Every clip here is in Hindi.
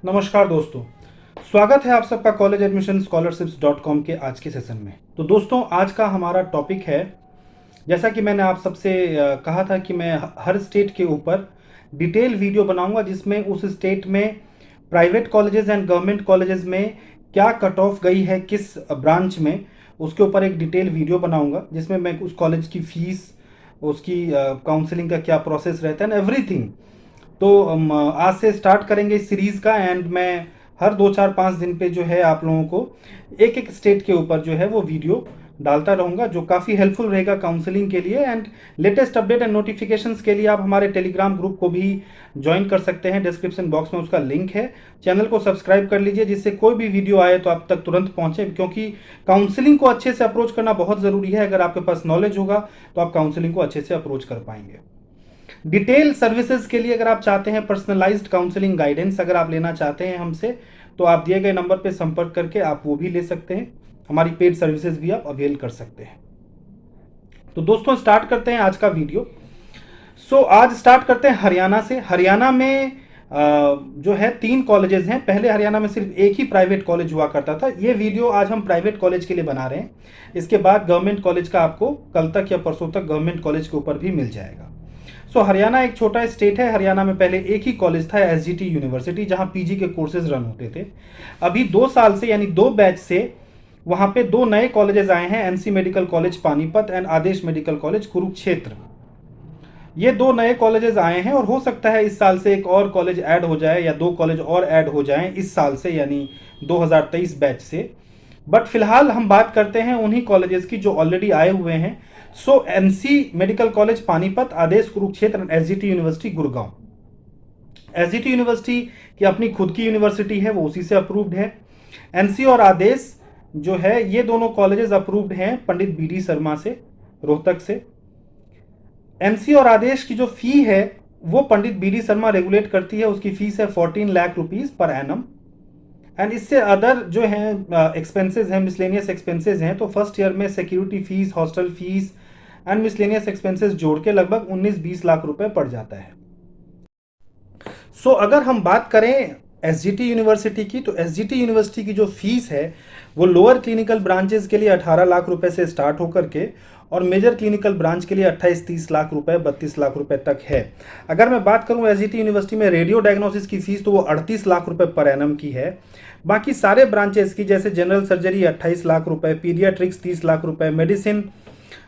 नमस्कार दोस्तों, स्वागत है आप सबका कॉलेज एडमिशन scholarships.com के आज के सेशन में। तो दोस्तों, आज का हमारा टॉपिक है, जैसा कि मैंने आप सबसे कहा था कि मैं हर स्टेट के ऊपर डिटेल वीडियो बनाऊंगा जिसमें उस स्टेट में private colleges and government colleges में क्या कट ऑफ गई है, किस ब्रांच में, उसके ऊपर एक डिटेल वीडियो बनाऊंगा जिसमें मैं उस कॉलेज की फीस, उसकी काउंसलिंग का क्या प्रोसेस रहता है एंड एवरीथिंग। तो आज से स्टार्ट करेंगे इस सीरीज़ का एंड मैं हर 2 4 5 दिन पे जो है आप लोगों को एक एक स्टेट के ऊपर जो है वो वीडियो डालता रहूँगा, जो काफ़ी हेल्पफुल रहेगा काउंसलिंग के लिए। And latest update and notifications के लिए आप हमारे टेलीग्राम ग्रुप को भी ज्वाइन कर सकते हैं, डिस्क्रिप्शन बॉक्स में उसका लिंक है। चैनल को सब्सक्राइब कर लीजिए जिससे कोई भी वीडियो आए तो आप तक तुरंत पहुँचे, क्योंकि काउंसलिंग को अच्छे से अप्रोच करना बहुत ज़रूरी है। अगर आपके पास नॉलेज होगा तो आप काउंसलिंग को अच्छे से अप्रोच कर पाएंगे। डिटेल सर्विसेज के लिए अगर आप चाहते हैं, पर्सनलाइज्ड काउंसलिंग गाइडेंस अगर आप लेना चाहते हैं हमसे, तो आप दिए गए नंबर पर संपर्क करके आप वो भी ले सकते हैं। हमारी पेड सर्विसेज भी आप अवेल कर सकते हैं। तो दोस्तों, स्टार्ट करते हैं आज का वीडियो। आज स्टार्ट करते हैं हरियाणा से। हरियाणा में जो है 3 कॉलेजेस हैं। पहले हरियाणा में सिर्फ एक ही प्राइवेट कॉलेज हुआ करता था। ये वीडियो आज हम प्राइवेट कॉलेज के लिए बना रहे हैं। इसके बाद गवर्नमेंट कॉलेज का आपको कल तक या परसों तक गवर्नमेंट कॉलेज के ऊपर भी मिल जाएगा। हरियाणा एक छोटा स्टेट है। हरियाणा में पहले एक ही कॉलेज था, एसजीटी यूनिवर्सिटी, जहां पीजी के कोर्सेज रन होते थे। अभी 2 साल से, यानी 2 बैच से, वहां पे 2 नए कॉलेजेस आए हैं, NC medical college Panipat and Adesh medical college Kurukshetra. ये 2 नए कॉलेजेस आए हैं और हो सकता है इस साल से एक और कॉलेज ऐड हो जाए या 2 कॉलेज और ऐड हो जाएं इस साल से, यानी 2023 बैच से। बट फिलहाल हम बात करते हैं उन्हीं कॉलेजेस की जो ऑलरेडी आए हुए हैं। NC medical college Panipat, Adesh Kurukshetra, SGT university Gurgaon. SGT university की अपनी खुद की यूनिवर्सिटी है, वो उसी से अप्रूव्ड है। एनसी और आदेश जो है, ये दोनों कॉलेजेस अप्रूव्ड हैं पंडित बीडी शर्मा से, रोहतक से। एनसी और आदेश की जो फी है वो पंडित बीडी शर्मा रेगुलेट करती है। उसकी फीस है 14 lakh rupees per annum. And इससे अदर जो है एक्सपेंसेस हैं, मिसलेनियस एक्सपेंसेस हैं। तो फर्स्ट ईयर में security fees, hostel fees and miscellaneous expenses जोड़ के लगभग 19-20 लाख रुपए पड़ जाता है। अगर हम बात करें एसजीटी यूनिवर्सिटी की, तो एसजीटी यूनिवर्सिटी की जो फीस है वो लोअर क्लिनिकल ब्रांचेस के लिए 18 लाख रुपए से स्टार्ट होकर के और मेजर क्लिनिकल ब्रांच के लिए 28-30 लाख रुपए, 32 लाख रुपए तक है। अगर मैं बात करूं एसजीटी यूनिवर्सिटी में रेडियो डायग्नोसिस की फीस, तो वो 38 लाख रुपए पर एनम की है। बाकी सारे ब्रांचेस की, जैसे जनरल सर्जरी 28 लाख रुपए, पीडियाट्रिक्स 30 लाख रुपए, मेडिसिन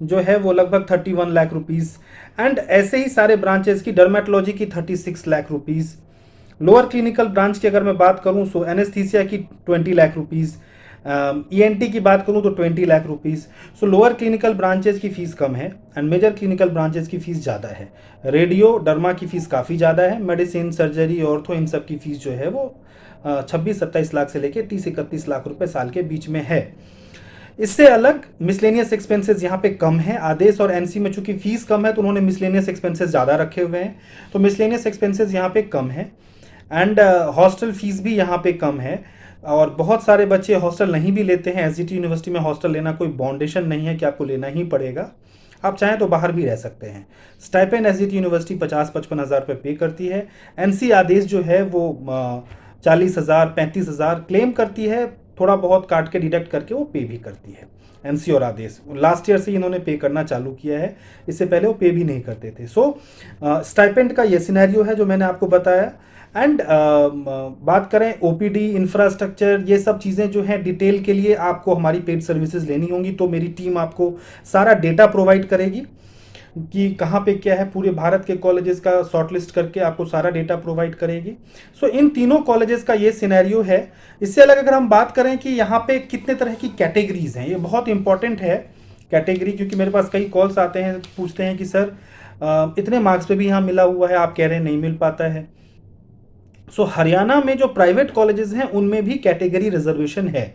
जो है वो लगभग 31 लाख रुपीज़, एंड ऐसे ही सारे ब्रांचेस की, डर्मेटोलॉजी की 36 lakh rupees. Lower clinical branch की अगर मैं बात करूं तो एनेस्थीसिया की 20 लाख रुपीज़, ईएनटी की बात करूं तो 20 lakh rupees. Lower clinical branches की फ़ीस कम है एंड मेजर क्लिनिकल ब्रांचेस की फ़ीस ज़्यादा है। रेडियो, डर्मा की फ़ीस काफ़ी ज़्यादा है। मेडिसिन, सर्जरी, ऑर्थो, इन सब की फ़ीस जो है वो 26-27 लाख से लेकर 30-31 लाख रुपए साल के बीच में है। इससे अलग मिसलेनियस एक्सपेंसेस यहाँ पे कम है। आदेश और एनसी में चूंकि फीस कम है तो उन्होंने मिसलेनियस एक्सपेंसेस ज़्यादा रखे हुए हैं, तो मिसलेनियस एक्सपेंसेस यहाँ पे कम है। एंड हॉस्टल फीस भी यहाँ पे कम है। और बहुत सारे बच्चे हॉस्टल नहीं भी लेते हैं। एसजीटी यूनिवर्सिटी में हॉस्टल लेना कोई बाउंडेशन नहीं है कि आपको लेना ही पड़ेगा, आप चाहें तो बाहर भी रह सकते हैं। स्टाइपेंड एसजीटी यूनिवर्सिटी 50-55 हज़ार रुपये पे करती है। एनसी आदेश जो है वो 40,000, 35,000 क्लेम करती है, थोड़ा बहुत काट के डिडक्ट करके वो पे भी करती है। एनसी और आदेश लास्ट ईयर से इन्होंने पे करना चालू किया है, इससे पहले वो पे भी नहीं करते थे। स्टाइपेंड का ये सिनेरियो है जो मैंने आपको बताया। एंड बात करें ओपीडी, इंफ्रास्ट्रक्चर, ये सब चीज़ें जो हैं डिटेल के लिए आपको हमारी पेड सर्विसेज लेनी होंगी, तो मेरी टीम आपको सारा डेटा प्रोवाइड करेगी कि कहाँ पे क्या है। पूरे भारत के कॉलेजेस का शॉर्टलिस्ट करके आपको सारा डेटा प्रोवाइड करेगी। इन तीनों कॉलेजेस का ये सिनेरियो है। इससे अलग अगर हम बात करें कि यहाँ पे कितने तरह की कैटेगरीज हैं, ये बहुत इंपॉर्टेंट है कैटेगरी, क्योंकि मेरे पास कई कॉल्स आते हैं, पूछते हैं कि सर इतने मार्क्स पे भी यहाँ मिला हुआ है, आप कह रहे हैं नहीं मिल पाता है। हरियाणा में जो प्राइवेट कॉलेजेस हैं उनमें भी कैटेगरी रिजर्वेशन है।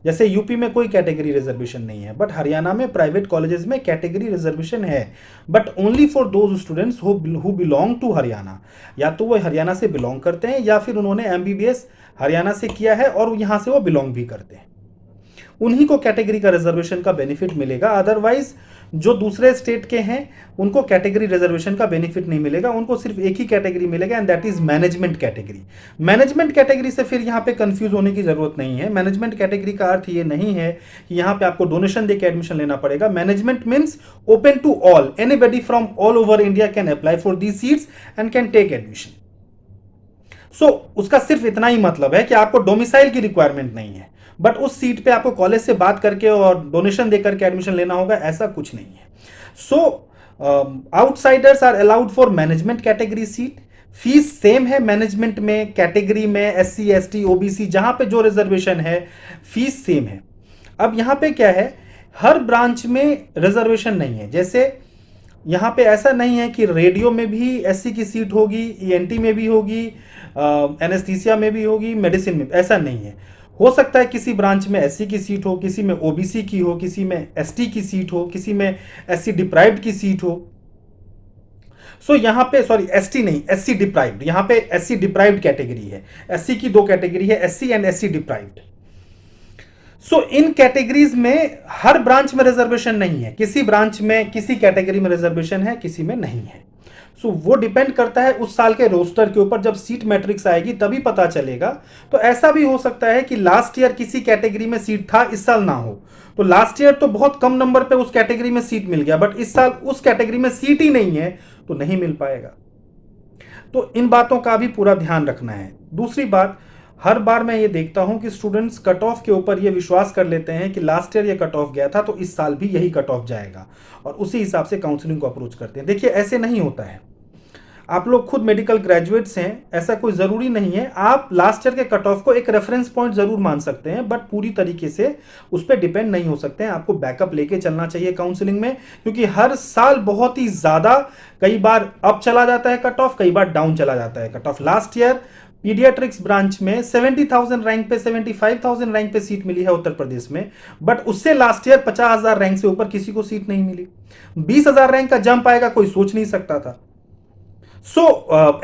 जैसे यूपी में कोई कैटेगरी रिजर्वेशन नहीं है, बट हरियाणा में प्राइवेट कॉलेजेस में कैटेगरी रिजर्वेशन है, but only for those students who belong to Haryana. या तो वो हरियाणा से बिलोंग करते हैं या फिर उन्होंने एमबीबीएस हरियाणा से किया है और यहाँ से वो बिलोंग भी करते हैं। उन्हीं को कैटेगरी का रिजर्वेशन का बेनिफिट मिलेगा। अदरवाइज जो दूसरे स्टेट के हैं उनको कैटेगरी रिजर्वेशन का बेनिफिट नहीं मिलेगा, उनको सिर्फ एक ही कैटेगरी मिलेगा and that is management category. Management category से फिर यहाँ पे कंफ्यूज होने की जरूरत नहीं है। मैनेजमेंट कैटेगरी का अर्थ ये नहीं है कि यहाँ पे आपको डोनेशन देके एडमिशन लेना पड़ेगा। Management means open to all, anybody from all over India can apply for these seats and can take admission. So उसका सिर्फ इतना ही मतलब है कि आपको डोमिसाइल की रिक्वायरमेंट नहीं है, बट उस सीट पे आपको कॉलेज से बात करके और डोनेशन देकर के एडमिशन लेना होगा, ऐसा कुछ नहीं है। So outsiders are allowed for management category seat. Fees same है मैनेजमेंट में, कैटेगरी में, एससी एसटी ओबीसी जहां पे जो रिजर्वेशन है फीस सेम है। अब यहां पे क्या है, हर ब्रांच में रिजर्वेशन नहीं है। जैसे यहाँ पे ऐसा नहीं है कि रेडियो में भी एससी की सीट होगी, ईएनटी में भी होगी, एनेस्थीसिया में भी होगी, मेडिसिन में, ऐसा नहीं है। हो सकता है किसी ब्रांच में एससी की सीट हो, किसी में ओबीसी की हो, किसी में एसटी की सीट हो, किसी में एससी डिप्राइव्ड की सीट हो। सो यहाँ पे सॉरी एसटी नहीं, एससी डिप्राइव्ड, यहाँ पे एससी डिप्राइव्ड कैटेगरी है। एससी की दो कैटेगरी है, SC and SC deprived. So in categories में हर ब्रांच में रिजर्वेशन नहीं है, किसी ब्रांच में किसी कैटेगरी में रिजर्वेशन है, किसी में नहीं है। सो वो डिपेंड करता है उस साल के रोस्टर के ऊपर। जब सीट मैट्रिक्स आएगी तभी पता चलेगा। तो ऐसा भी हो सकता है कि लास्ट ईयर किसी कैटेगरी में सीट था, इस साल ना हो, तो लास्ट ईयर तो बहुत कम नंबर पे उस कैटेगरी में सीट मिल गया, बट इस साल उस कैटेगरी में सीट ही नहीं है तो नहीं मिल पाएगा। तो इन बातों का भी पूरा ध्यान रखना है। दूसरी बात, हर बार मैं ये देखता हूं कि स्टूडेंट्स कट ऑफ के ऊपर ये विश्वास कर लेते हैं कि लास्ट ईयर ये कट ऑफ गया था तो इस साल भी यही कट ऑफ जाएगा, और उसी हिसाब से काउंसलिंग को अप्रोच करते हैं। देखिए ऐसे नहीं होता है। आप लोग खुद मेडिकल ग्रेजुएट्स हैं, ऐसा कोई ज़रूरी नहीं है। आप लास्ट ईयर के कट ऑफ को एक रेफरेंस पॉइंट ज़रूर मान सकते हैं, बट पूरी तरीके से उस पर डिपेंड नहीं हो सकते हैं। आपको बैकअप लेके चलना चाहिए काउंसलिंग में, क्योंकि हर साल बहुत ही ज़्यादा, कई बार अप चला जाता है कट ऑफ, कई बार डाउन चला जाता है cut off. Last year paediatrics branch में 70,000 रैंक पे 75,000 रैंक पे सीट मिली है उत्तर प्रदेश में, बट उससे लास्ट ईयर 50,000 रैंक से ऊपर किसी को सीट नहीं मिली। 20,000 रैंक का जंप आएगा कोई सोच नहीं सकता था।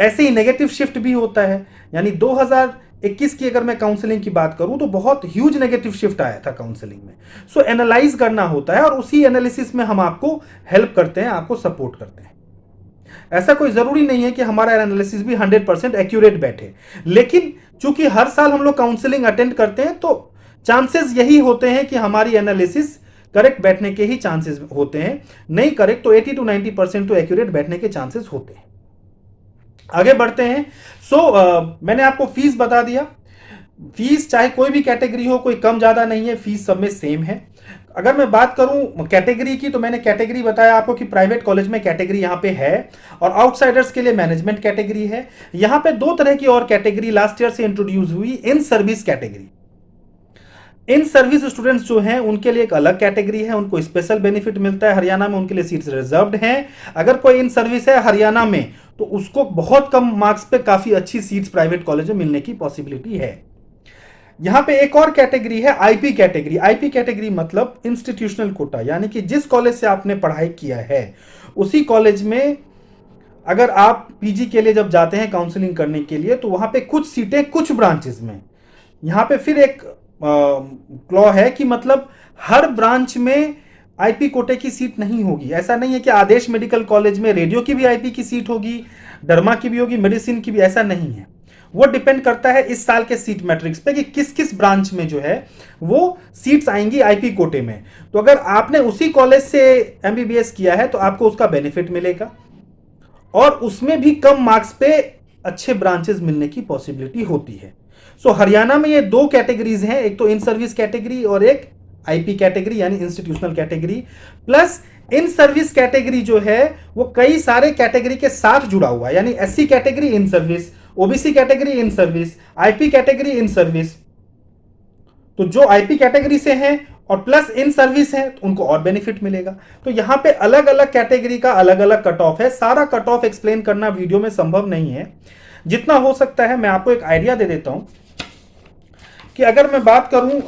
ऐसे ही नेगेटिव शिफ्ट भी होता है। यानी 2021 की अगर मैं काउंसलिंग की बात करूं तो बहुत ह्यूज नेगेटिव शिफ्ट आया था काउंसलिंग में। एनालाइज करना होता है और उसी एनालिसिस में हम आपको हेल्प करते हैं, आपको सपोर्ट करते हैं। ऐसा कोई जरूरी नहीं है कि हमारा एनालिसिस भी 100% एक्यूरेट बैठे, लेकिन चूंकि हर साल हम लोग काउंसलिंग अटेंड करते हैं तो चांसेस यही होते हैं कि हमारी एनालिसिस करेक्ट बैठने के ही चांसेस होते हैं। नहीं करेक्ट तो 80 to 90% तो एक्यूरेट बैठने के चांसेस होते हैं। आगे बढ़ते हैं। मैंने आपको फीस बता दिया। फीस चाहे कोई भी कैटेगरी हो, कोई कम ज्यादा नहीं है, फीस सब में सेम है। अगर मैं बात करूं कैटेगरी की, तो मैंने कैटेगरी बताया आपको कि प्राइवेट कॉलेज में कैटेगरी यहां पे है, और आउटसाइडर्स के लिए मैनेजमेंट कैटेगरी है। यहां पे दो तरह की और कैटेगरी लास्ट ईयर से इंट्रोड्यूस हुई, in service category. In service students जो हैं उनके लिए एक अलग कैटेगरी है, उनको स्पेशल बेनिफिट मिलता है। हरियाणा में उनके लिए सीट्स रिजर्व्ड हैं। अगर कोई इन सर्विस है हरियाणा में तो उसको बहुत कम मार्क्स पे काफी अच्छी सीट्स प्राइवेट कॉलेज में मिलने की पॉसिबिलिटी है। यहां पे एक और कैटेगरी है आईपी कैटेगरी। आईपी कैटेगरी मतलब इंस्टीट्यूशनल कोटा, यानी कि जिस कॉलेज से आपने पढ़ाई किया है उसी कॉलेज में अगर आप पीजी के लिए जब जाते हैं काउंसलिंग करने के लिए, तो वहां पे कुछ सीटें कुछ ब्रांचेस में, यहां पे फिर एक क्लॉ है कि मतलब हर ब्रांच में आईपी कोटे की सीट नहीं होगी। ऐसा नहीं है कि आदेश मेडिकल कॉलेज में रेडियो की भी आईपी की सीट होगी, डर्मा की भी होगी, मेडिसिन की भी, ऐसा नहीं है। वो डिपेंड करता है इस साल के सीट मैट्रिक्स पे कि किस किस ब्रांच में जो है वो सीट्स आएंगी आईपी कोटे में। तो अगर आपने उसी कॉलेज से एमबीबीएस किया है तो आपको उसका बेनिफिट मिलेगा, और उसमें भी कम मार्क्स पे अच्छे ब्रांचेस मिलने की पॉसिबिलिटी होती है। हरियाणा में ये दो कैटेगरीज हैं, एक तो इन सर्विस कैटेगरी और एक आईपी कैटेगरी यानी institutional category. Plus in service category जो है वो कई सारे कैटेगरी के साथ जुड़ा हुआ है, यानी SC category in service, OBC category in service, IP category in service. तो जो आईपी कैटेगरी से हैं और प्लस इन सर्विस है तो उनको और बेनिफिट मिलेगा। तो यहां पे अलग अलग कैटेगरी का अलग अलग कट ऑफ है। सारा कट ऑफ एक्सप्लेन करना वीडियो में संभव नहीं है। जितना हो सकता है मैं आपको एक आइडिया दे देता हूं कि अगर मैं बात करूं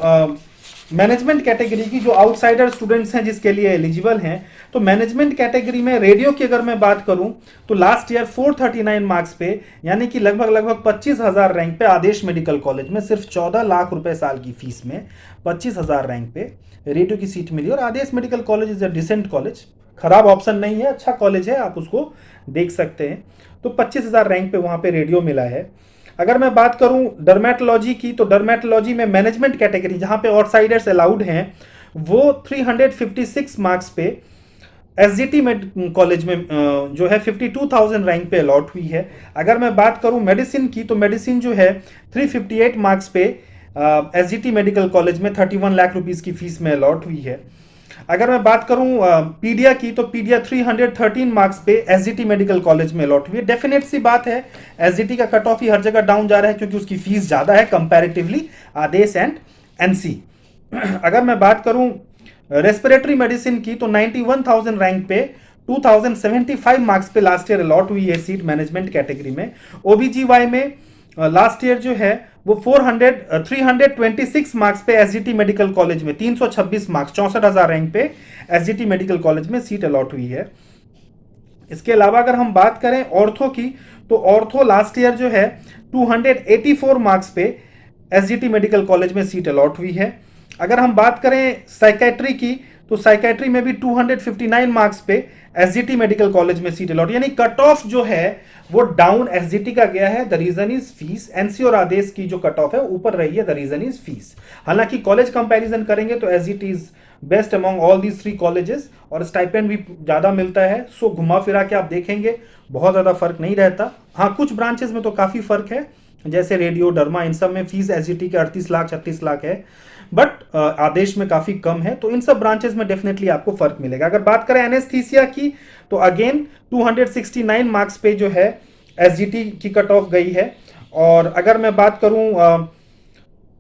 मैनेजमेंट कैटेगरी की जो आउटसाइडर स्टूडेंट्स हैं जिसके लिए एलिजिबल हैं, तो मैनेजमेंट कैटेगरी में रेडियो की अगर मैं बात करूं तो लास्ट ईयर 439 मार्क्स पे, यानी कि लगभग 25,000 रैंक पे आदेश मेडिकल कॉलेज में सिर्फ 14 लाख रुपए साल की फीस में 25,000 रैंक पे रेडियो की सीट मिली। और Adesh medical college is a decent college, खराब ऑप्शन नहीं है, अच्छा कॉलेज है, आप उसको देख सकते हैं। तो 25,000 रैंक पे वहां पे रेडियो मिला है। अगर मैं बात करूं डर्मेटोलॉजी की, तो डर्मेटोलॉजी में मैनेजमेंट कैटेगरी जहां पे आउटसाइडर्स अलाउड हैं, वो 356 मार्क्स पे एसजीटी कॉलेज में जो है 52,000 रैंक पे अलॉट हुई है। अगर मैं बात करूं मेडिसिन की, तो मेडिसिन जो है 358 मार्क्स पे एसजीटी मेडिकल कॉलेज में 31 लाख रुपीस की फीस में अलॉट हुई है। अगर मैं बात करूं पीडिया की, तो पीडिया 313 मार्क्स पे एसजीटी मेडिकल कॉलेज में अलॉट हुई है। डेफिनेट सी बात है, एसजीटी का कट ऑफ ही हर जगह डाउन जा रहा है क्योंकि उसकी फीस ज्यादा है कंपैरेटिवली आदेश एंड एनसी। अगर मैं बात करूं रेस्पिरेटरी मेडिसिन की, तो 91,000 रैंक पे 2075 मार्क्स पे लास्ट ईयर अलॉट हुई है सीट मैनेजमेंट कैटेगरी में। ओबीजीवाई में लास्ट ईयर जो है वो 326 मार्क्स पे एसजीटी मेडिकल कॉलेज में 326 मार्क्स 64,000 रैंक पे एसजीटी मेडिकल कॉलेज में सीट अलॉट हुई है। इसके अलावा अगर हम बात करें ऑर्थो की, तो ऑर्थो लास्ट ईयर जो है 284 मार्क्स पे एसजीटी मेडिकल कॉलेज में सीट अलॉट हुई है। अगर हम बात करें साइकेट्री की, तो साइकेट्री में भी 259 मार्क्स पे एसजीटी मेडिकल कॉलेज में सीट अलॉट, यानी कट ऑफ जो है वो डाउन एसजीटी का गया है। The reason is fees. NC और आदेश की जो कट ऑफ है ऊपर रही है, द रीजन इज फीस। हालांकि कॉलेज कंपैरिजन करेंगे तो SGT is best among all these 3 colleges और स्टाइपेंड भी ज्यादा मिलता है। सो घुमा फिरा के आप देखेंगे बहुत ज्यादा फर्क नहीं रहता। हाँ, कुछ ब्रांचेस में तो काफी फर्क है, जैसे रेडियो, डर्मा, इन सब में फीस एसजीटी के 38 लाख 36 लाख है, बट आदेश में काफी कम है। तो इन सब ब्रांचेस में डेफिनेटली आपको फर्क मिलेगा। अगर बात करें एनेस्थीसिया की, तो अगेन 269 मार्क्स पे जो है एसजीटी की कट ऑफ गई है। और अगर मैं बात करूं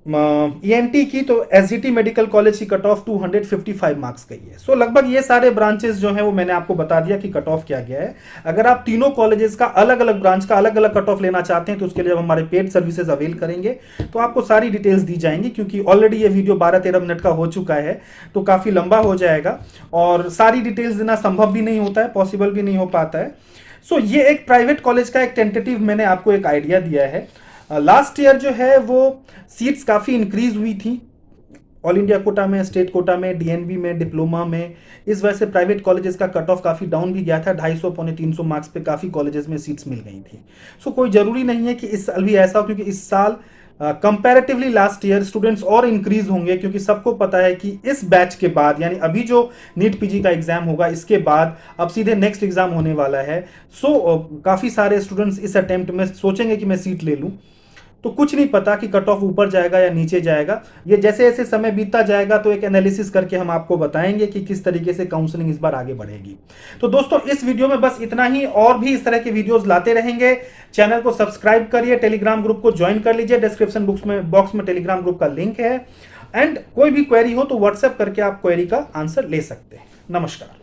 ईएनटी की, तो एसजीटी मेडिकल कॉलेज की कट ऑफ 255 मार्क्स गई है। सो लगभग ये सारे ब्रांचेस जो हैं वो मैंने आपको बता दिया कि कट ऑफ क्या गया है। अगर आप तीनों कॉलेजेस का अलग अलग ब्रांच का अलग अलग कट ऑफ लेना चाहते हैं, तो उसके लिए जब हमारे पेड सर्विसेज अवेल करेंगे तो आपको सारी डिटेल्स दी जाएंगी, क्योंकि ऑलरेडी ये वीडियो 12-13 मिनट का हो चुका है तो काफी लंबा हो जाएगा और सारी डिटेल्स देना संभव भी नहीं होता है, पॉसिबल भी नहीं हो पाता है। सो ये एक प्राइवेट कॉलेज का एक टेंटेटिव मैंने आपको एक आइडिया दिया है। लास्ट ईयर जो है वो सीट्स काफ़ी इंक्रीज हुई थी ऑल इंडिया कोटा में, स्टेट कोटा में, डीएनबी में, डिप्लोमा में। इस वजह से प्राइवेट कॉलेजेस का कट ऑफ काफ़ी डाउन भी गया था, 250 पौने 300 मार्क्स पे काफ़ी कॉलेजेस में सीट्स मिल गई थी। सो कोई ज़रूरी नहीं है कि इस साल भी ऐसा हो, क्योंकि इस साल कंपैरेटिवली लास्ट ईयर स्टूडेंट्स और इंक्रीज होंगे, क्योंकि सबको पता है कि इस बैच के बाद, यानी अभी जो नीट पीजी का एग्जाम होगा इसके बाद अब सीधे नेक्स्ट एग्जाम होने वाला है। सो काफ़ी सारे स्टूडेंट्स इस अटेम्प्ट में सोचेंगे कि मैं सीट ले लूँ, तो कुछ नहीं पता कि कट ऑफ ऊपर जाएगा या नीचे जाएगा। ये जैसे जैसे समय बीतता जाएगा तो एक एनालिसिस करके हम आपको बताएंगे कि किस तरीके से काउंसलिंग इस बार आगे बढ़ेगी। तो दोस्तों इस वीडियो में बस इतना ही, और भी इस तरह के वीडियोस लाते रहेंगे। चैनल को सब्सक्राइब करिए, टेलीग्राम ग्रुप को ज्वाइन कर लीजिए, डिस्क्रिप्शन बॉक्स में टेलीग्राम ग्रुप का लिंक है। एंड कोई भी क्वेरी हो तो व्हाट्सएप करके आप क्वेरी का आंसर ले सकते हैं। नमस्कार।